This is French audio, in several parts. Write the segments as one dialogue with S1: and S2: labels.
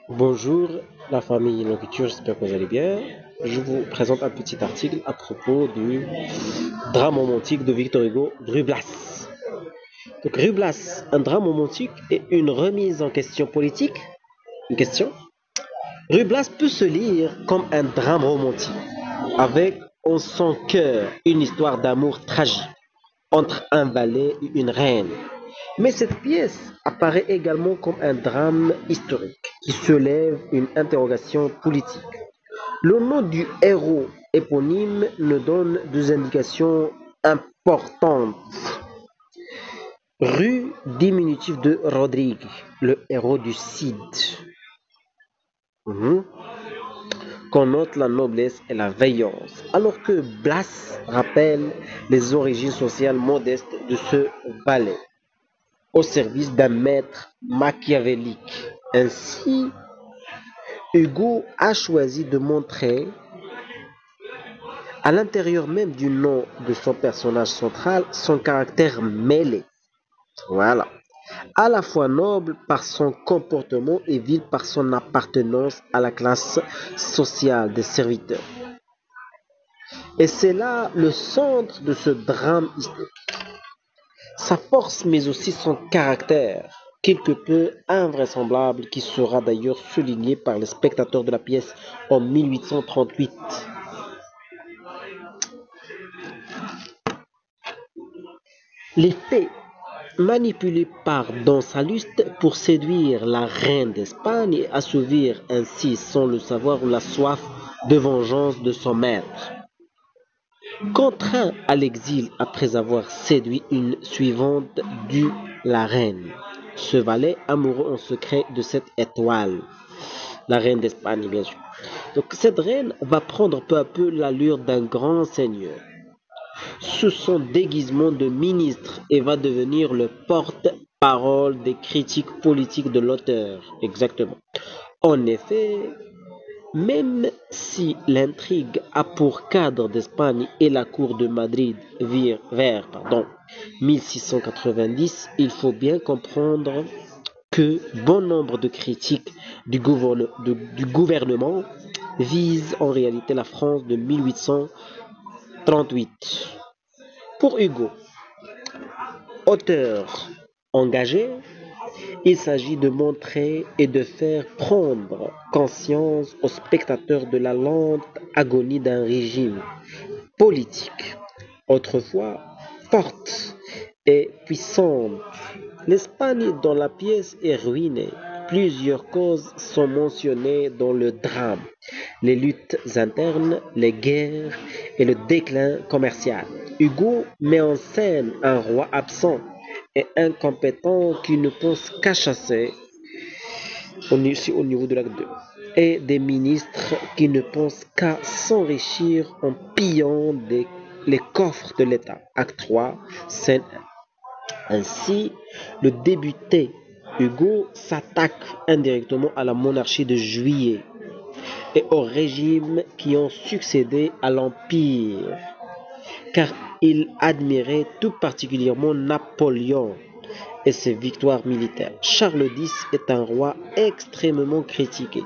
S1: Bonjour la famille Nourriture, j'espère que vous allez bien. Je vous présente un petit article à propos du drame romantique de Victor Hugo, Ruy Blas. Donc Ruy Blas, un drame romantique et une remise en question politique. Une question. Ruy Blas peut se lire comme un drame romantique, avec en son cœur une histoire d'amour tragique entre un valet et une reine. Mais cette pièce apparaît également comme un drame historique qui soulève une interrogation politique. Le nom du héros éponyme nous donne deux indications importantes. Rue diminutif de Rodrigue, le héros du Cid. Mhm. Connote la noblesse et la veillance, alors que Blas rappelle les origines sociales modestes de ce valet, au service d'un maître machiavélique. Ainsi, Hugo a choisi de montrer à l'intérieur même du nom de son personnage central son caractère mêlé. Voilà. À la fois noble par son comportement et vil par son appartenance à la classe sociale des serviteurs. Et c'est là le centre de ce drame historique. Sa force, mais aussi son caractère, quelque peu invraisemblable, qui sera d'ailleurs souligné par les spectateurs de la pièce en 1838. Les faits manipulés par Don Salluste pour séduire la reine d'Espagne et assouvir ainsi, sans le savoir, la soif de vengeance de son maître. Contraint à l'exil après avoir séduit une suivante du la reine, ce valet amoureux en secret de cette étoile, la reine d'Espagne bien sûr. Donc cette reine va prendre peu à peu l'allure d'un grand seigneur sous son déguisement de ministre et va devenir le porte-parole des critiques politiques de l'auteur. Exactement. En effet, même si l'intrigue a pour cadre d'Espagne et la cour de Madrid vers 1690, il faut bien comprendre que bon nombre de critiques du gouvernement visent en réalité la France de 1838. Pour Hugo, auteur engagé, il s'agit de montrer et de faire prendre conscience aux spectateurs de la lente agonie d'un régime politique, autrefois forte et puissante. L'Espagne dont la pièce est ruinée. Plusieurs causes sont mentionnées dans le drame. Les luttes internes, les guerres et le déclin commercial. Hugo met en scène un roi absent et incompétent qui ne pense qu'à chasser au niveau de l'acte 2 et des ministres qui ne pensent qu'à s'enrichir en pillant les coffres de l'État. Acte 3, scène 1. Ainsi, le débuté Hugo s'attaque indirectement à la monarchie de Juillet et aux régimes qui ont succédé à l'Empire, car il admirait tout particulièrement Napoléon et ses victoires militaires. Charles X est un roi extrêmement critiqué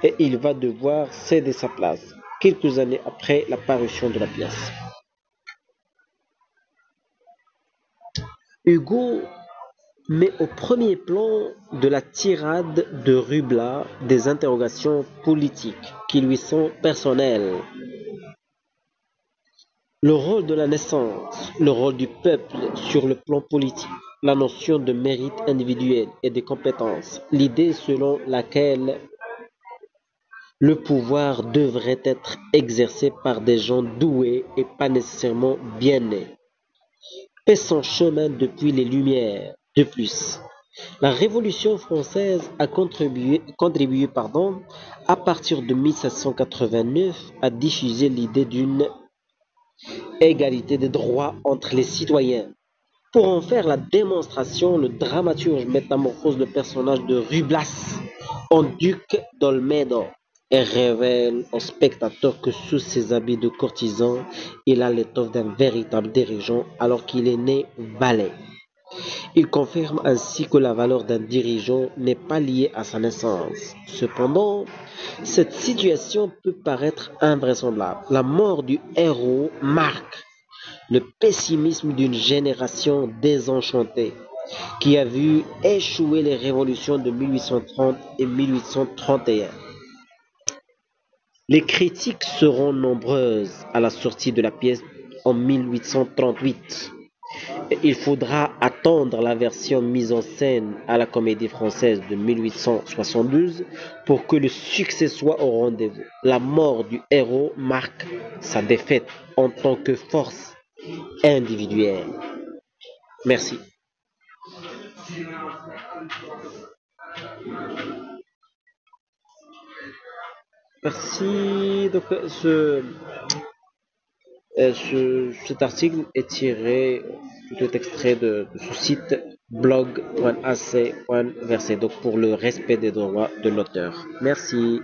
S1: et il va devoir céder sa place quelques années après la parution de la pièce. Hugo met au premier plan de la tirade de Rubla des interrogations politiques qui lui sont personnelles. Le rôle de la naissance, le rôle du peuple sur le plan politique, la notion de mérite individuel et de compétences, l'idée selon laquelle le pouvoir devrait être exercé par des gens doués et pas nécessairement bien nés, fait son chemin depuis les Lumières. De plus, la Révolution française a contribué à partir de 1789 à diffuser l'idée d'une égalité des droits entre les citoyens. Pour en faire la démonstration, le dramaturge métamorphose le personnage de Rublas en duc d'Olmedo et révèle au spectateur que sous ses habits de courtisan, il a l'étoffe d'un véritable dirigeant alors qu'il est né valet. Il confirme ainsi que la valeur d'un dirigeant n'est pas liée à sa naissance. Cependant, cette situation peut paraître invraisemblable. La mort du héros marque le pessimisme d'une génération désenchantée qui a vu échouer les révolutions de 1830 et 1831. Les critiques seront nombreuses à la sortie de la pièce en 1838. Il faudra attendre la version mise en scène à la Comédie Française de 1872 pour que le succès soit au rendez-vous. La mort du héros marque sa défaite en tant que force individuelle. Merci. Merci. Donc, cet article est tiré, tout est extrait de ce site blog.ac.verset, donc pour le respect des droits de l'auteur. Merci.